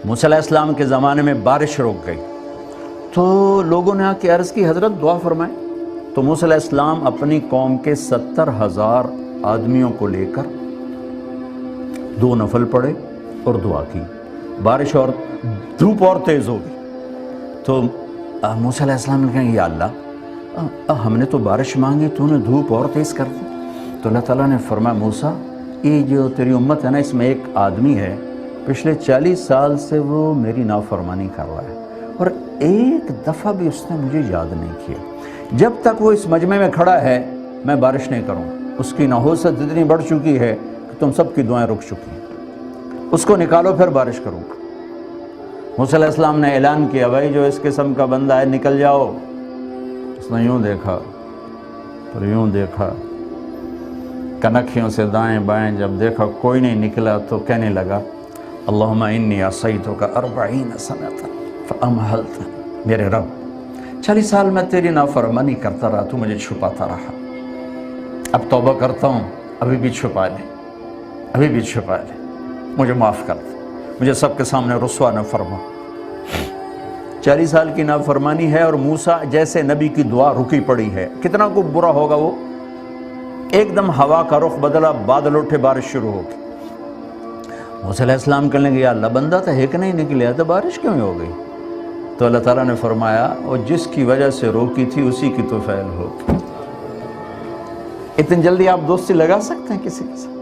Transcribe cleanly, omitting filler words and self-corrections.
موسیٰ علیہ السلام کے زمانے میں بارش رک گئی تو لوگوں نے آ کے عرض کی حضرت دعا فرمائیں. تو موسیٰ علیہ السلام اپنی قوم کے 70,000 آدمیوں کو لے کر 2 نفل پڑھے اور دعا کی. بارش اور دھوپ اور تیز ہو گئی تو موسیٰ علیہ السلام نے کہا یا اللہ ہم نے تو بارش مانگی تو نے دھوپ اور تیز کر دی. تو اللہ تعالیٰ نے فرمایا موسیٰ یہ جو تیری امت ہے نا اس میں ایک آدمی ہے پچھلے 40 سال سے وہ میری نافرمانی کر رہا ہے اور ایک دفعہ بھی اس نے مجھے یاد نہیں کیا. جب تک وہ اس مجمع میں کھڑا ہے میں بارش نہیں کروں. اس کی نحوست اتنی بڑھ چکی ہے کہ تم سب کی دعائیں رک چکی ہیں. اس کو نکالو پھر بارش کروں. موسیٰ علیہ السلام نے اعلان کیا بھائی جو اس قسم کا بندہ ہے نکل جاؤ. اس نے یوں دیکھا پھر یوں دیکھا کنکھیوں سے دائیں بائیں جب دیکھا کوئی نہیں نکلا تو کہنے لگا اللہم انی عصیتک 40 سنۃ فامہلت. میرے رب 40 سال میں تیری نافرمانی کرتا رہا تو مجھے چھپاتا رہا. اب توبہ کرتا ہوں ابھی بھی چھپا لے مجھے معاف کر دے. مجھے سب کے سامنے رسوا نہ فرما. 40 سال کی نافرمانی ہے اور موسیٰ جیسے نبی کی دعا رکی پڑی ہے. کتنا کو برا ہوگا وہ. ایک دم ہوا کا رخ بدلا بادل اٹھے بارش شروع ہو گئی. موسیٰ علیہ السلام کہنے لگے یا اللہ بندہ تھا ایک نہیں نکلیا تو بارش کیوں ہو گئی. تو اللہ تعالیٰ نے فرمایا اور جس کی وجہ سے روکی تھی اسی کی تو فعل ہوگی. اتنی جلدی آپ دوستی لگا سکتے ہیں کسی کے ساتھ؟